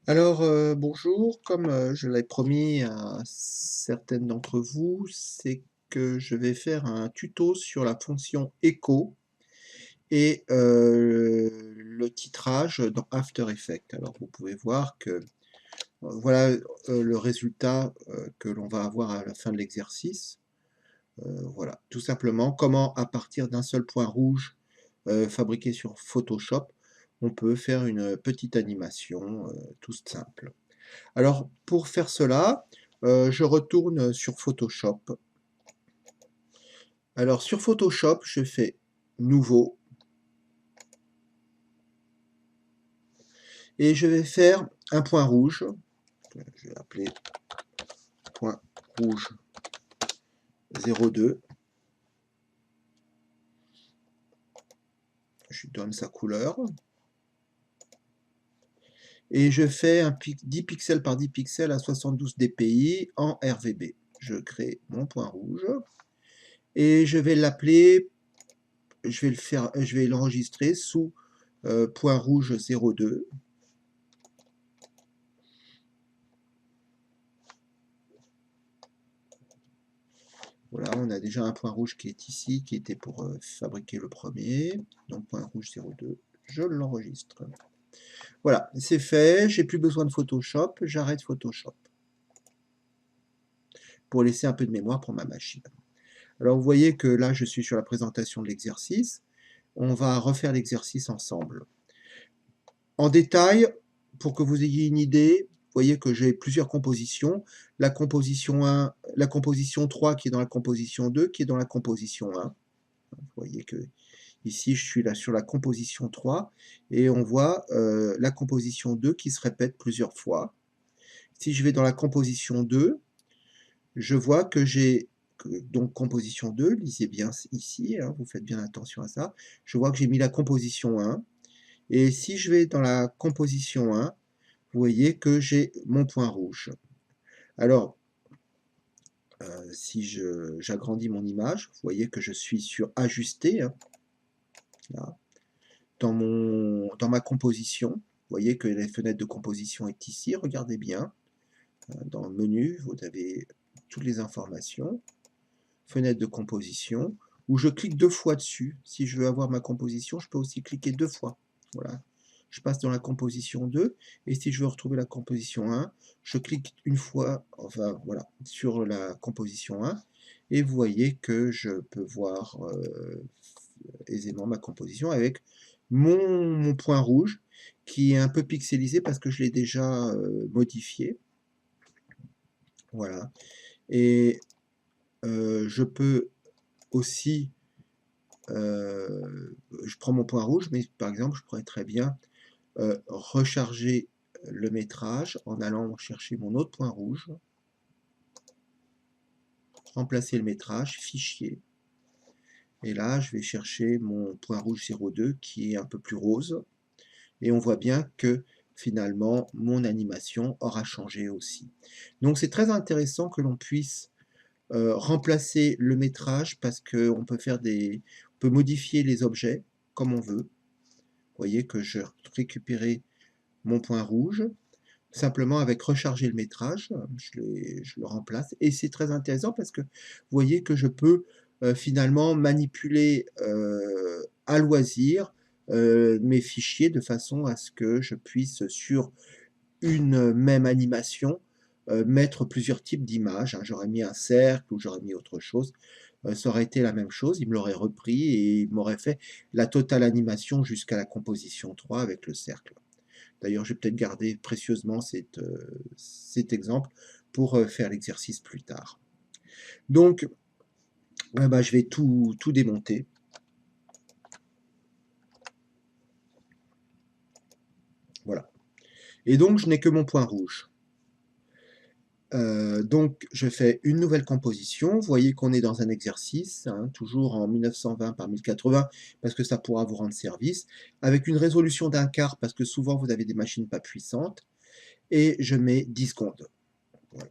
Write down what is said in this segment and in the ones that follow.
Alors, bonjour, comme, je l'avais promis à certaines d'entre vous, c'est que je vais faire un tuto sur la fonction echo et le titrage dans After Effects. Alors vous pouvez voir que, voilà, le résultat, que l'on va avoir à la fin de l'exercice. Voilà, tout simplement comment à partir d'un seul point rouge, fabriqué sur Photoshop, on peut faire une petite animation, toute simple. Alors, pour faire cela, je retourne sur Photoshop. Alors, sur Photoshop, je fais Nouveau et je vais faire un point rouge. Je vais appeler point rouge 02. Je lui donne sa couleur. Et je fais 10 pixels par 10 pixels à 72 dpi en RVB. Je crée mon point rouge et je vais l'appeler, je vais l'enregistrer sous point rouge 02. Voilà, on a déjà un point rouge qui est ici, qui était pour fabriquer le premier. Donc point rouge 02, je l'enregistre. Voilà, c'est fait, j'ai plus besoin de Photoshop, j'arrête Photoshop pour laisser un peu de mémoire pour ma machine. Alors vous voyez que là je suis sur la présentation de l'exercice. On va refaire l'exercice ensemble. En détail, pour que vous ayez une idée, vous voyez que j'ai plusieurs compositions. La composition 1, la composition 3 qui est dans la composition 2, qui est dans la composition 1. Vous voyez que ici, je suis là sur la composition 3 et on voit la composition 2 qui se répète plusieurs fois. Si je vais dans la composition 2, je vois que j'ai donc composition 2, lisez bien ici, hein, vous faites bien attention à ça. Je vois que j'ai mis la composition 1 et si je vais dans la composition 1, vous voyez que j'ai mon point rouge. Alors, si j'agrandis mon image, vous voyez que je suis sur ajuster, hein, là. Dans ma composition, vous voyez que la fenêtre de composition est ici, regardez bien. Dans le menu, vous avez toutes les informations. Fenêtre de composition, où je clique 2 fois dessus. Si je veux avoir ma composition, je peux aussi cliquer 2 fois. Voilà. Je passe dans la composition 2, et si je veux retrouver la composition 1, je clique une fois, enfin voilà, sur la composition 1, et vous voyez que je peux voir aisément ma composition avec mon point rouge qui est un peu pixelisé parce que je l'ai déjà modifié. Voilà. Et je peux aussi, je prends mon point rouge, mais par exemple, je pourrais très bien recharger le métrage en allant chercher mon autre point rouge, remplacer le métrage, fichier, et là je vais chercher mon point rouge 02 qui est un peu plus rose, et on voit bien que finalement mon animation aura changé aussi. Donc c'est très intéressant que l'on puisse remplacer le métrage parce qu'on peut on peut modifier les objets comme on veut. Vous voyez que je récupérais mon point rouge, simplement avec recharger le métrage, je le remplace, et c'est très intéressant parce que vous voyez que je peux finalement manipuler à loisir mes fichiers de façon à ce que je puisse sur une même animation mettre plusieurs types d'images, hein. J'aurais mis un cercle ou j'aurais mis autre chose, ça aurait été la même chose, il me l'aurait repris et il m'aurait fait la totale animation jusqu'à la composition 3 avec le cercle. D'ailleurs, je vais peut-être garder précieusement cet exemple pour faire l'exercice plus tard. Donc, bah, je vais tout démonter. Voilà. Et donc, je n'ai que mon point rouge. Donc, je fais une nouvelle composition. Vous voyez qu'on est dans un exercice, hein, toujours en 1920 par 1080, parce que ça pourra vous rendre service, avec une résolution d'un quart, parce que souvent vous avez des machines pas puissantes, et je mets 10 secondes. Voilà.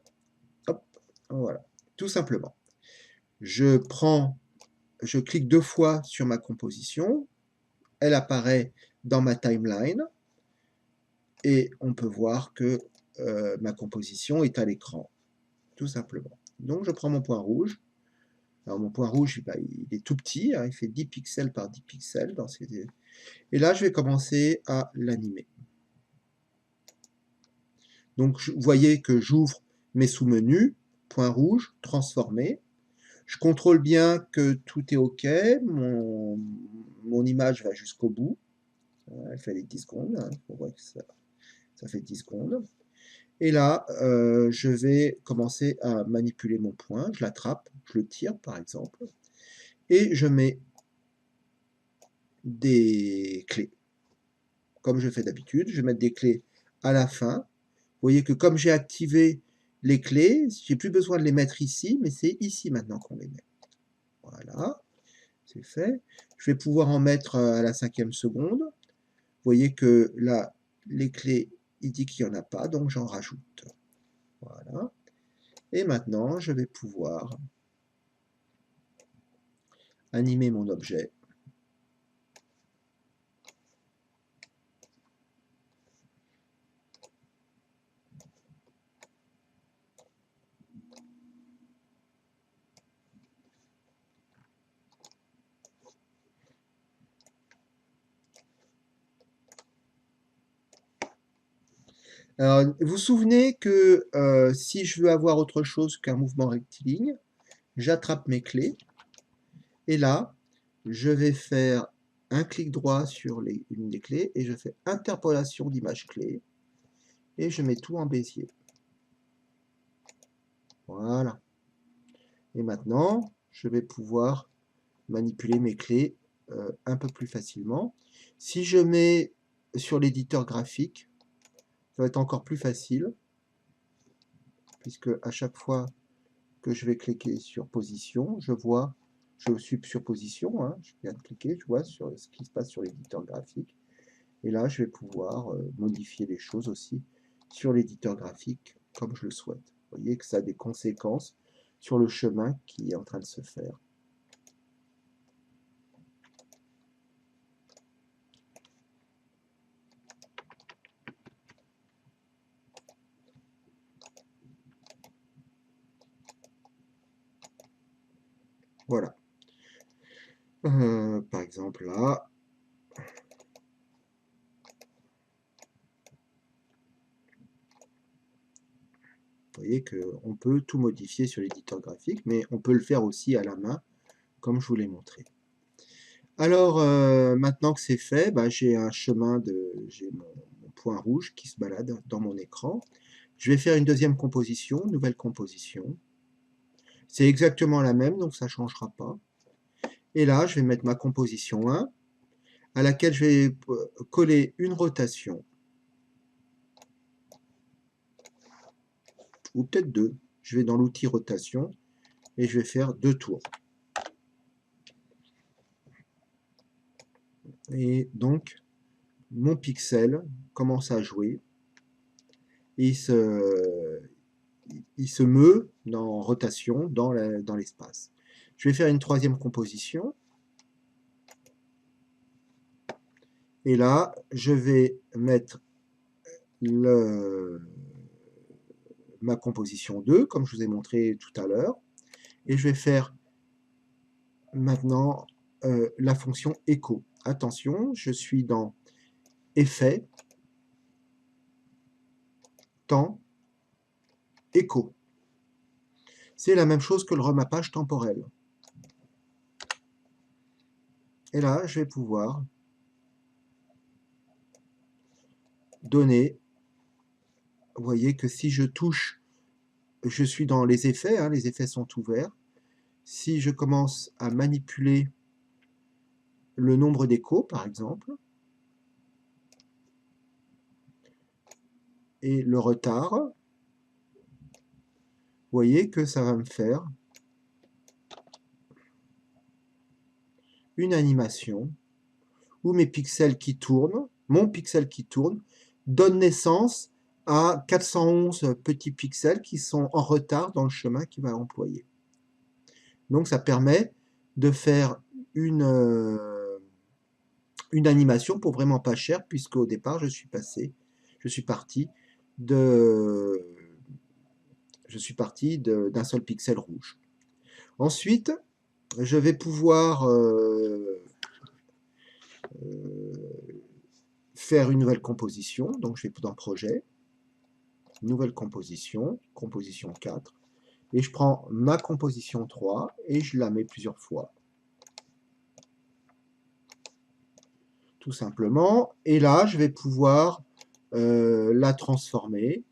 Hop, voilà, tout simplement. Je clique 2 fois sur ma composition, elle apparaît dans ma timeline, et on peut voir que ma composition est à l'écran, tout simplement. Donc je prends mon point rouge. Alors mon point rouge, bah, il est tout petit, hein, il fait 10 pixels par 10 pixels. Et là, je vais commencer à l'animer. Donc vous voyez que j'ouvre mes sous-menus, point rouge, transformer. Je contrôle bien que tout est OK, mon image va jusqu'au bout. Elle fait les 10 secondes, hein, on voit que ça fait 10 secondes. Et là, je vais commencer à manipuler mon point, je l'attrape, je le tire par exemple, et je mets des clés. Comme je fais d'habitude, je vais mettre des clés à la fin. Vous voyez que comme j'ai activé les clés, j'ai plus besoin de les mettre ici, mais c'est ici maintenant qu'on les met. Voilà, c'est fait. Je vais pouvoir en mettre à la 5e seconde. Vous voyez que là, les clés, il dit qu'il n'y en a pas, donc j'en rajoute. Voilà. Et maintenant, je vais pouvoir animer mon objet. Alors, vous vous souvenez que si je veux avoir autre chose qu'un mouvement rectiligne, j'attrape mes clés, et là, je vais faire un clic droit sur une des clés, et je fais interpolation d'image clé, et je mets tout en bézier. Voilà. Et maintenant, je vais pouvoir manipuler mes clés un peu plus facilement. Si je mets sur l'éditeur graphique, ça va être encore plus facile, puisque à chaque fois que je vais cliquer sur position, je suis sur position, hein, je viens de cliquer, je vois sur ce qui se passe sur l'éditeur graphique. Et là, je vais pouvoir modifier les choses aussi sur l'éditeur graphique comme je le souhaite. Vous voyez que ça a des conséquences sur le chemin qui est en train de se faire. Voilà. Par exemple là, vous voyez qu'on peut tout modifier sur l'éditeur graphique, mais on peut le faire aussi à la main, comme je vous l'ai montré. Alors, maintenant que c'est fait, bah, j'ai mon point rouge qui se balade dans mon écran. Je vais faire une deuxième composition, nouvelle composition. C'est exactement la même, donc ça ne changera pas. Et là, je vais mettre ma composition 1, à laquelle je vais coller une rotation, ou peut-être deux. Je vais dans l'outil rotation, et je vais faire 2 tours. Et donc, mon pixel commence à jouer. Il se meut en rotation dans l'espace. Je vais faire une troisième composition. Et là, je vais mettre ma composition 2, comme je vous ai montré tout à l'heure. Et je vais faire maintenant la fonction écho. Attention, je suis dans Effet, Temps, Écho. C'est la même chose que le remappage temporel. Et là, je vais pouvoir donner, vous voyez que si je touche, je suis dans les effets, hein, les effets sont ouverts. Si je commence à manipuler le nombre d'échos, par exemple, et le retard, vous voyez que ça va me faire une animation où mes pixels qui tournent, mon pixel qui tourne, donne naissance à 411 petits pixels qui sont en retard dans le chemin qu'il va employer. Donc ça permet de faire une animation pour vraiment pas cher, puisqu'au départ je suis passé je suis parti d'un seul pixel rouge. Ensuite, je vais pouvoir faire une nouvelle composition. Donc, je vais dans Projet, Nouvelle composition, composition 4, et je prends ma composition 3 et je la mets plusieurs fois. Tout simplement. Et là, je vais pouvoir la transformer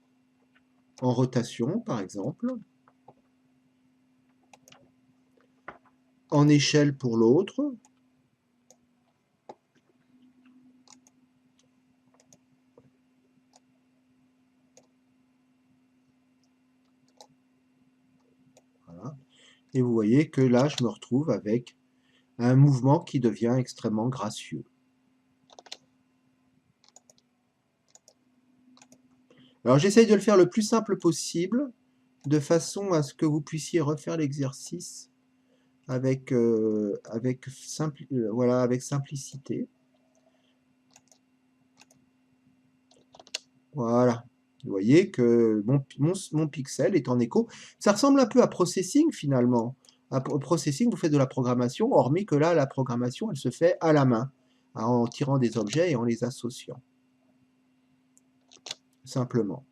en rotation, par exemple, en échelle pour l'autre. Voilà. Et vous voyez que là, je me retrouve avec un mouvement qui devient extrêmement gracieux. Alors j'essaye de le faire le plus simple possible, de façon à ce que vous puissiez refaire l'exercice avec, voilà, avec simplicité. Voilà. Vous voyez que mon pixel est en écho. Ça ressemble un peu à Processing finalement. À Processing, vous faites de la programmation, hormis que là, la programmation, elle se fait à la main, en tirant des objets et en les associant. Simplement.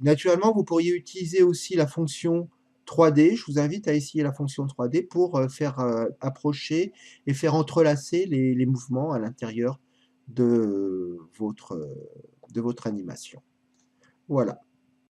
Naturellement, vous pourriez utiliser aussi la fonction 3D. Je vous invite à essayer la fonction 3D pour faire approcher et faire entrelacer les mouvements à l'intérieur de votre animation. Voilà.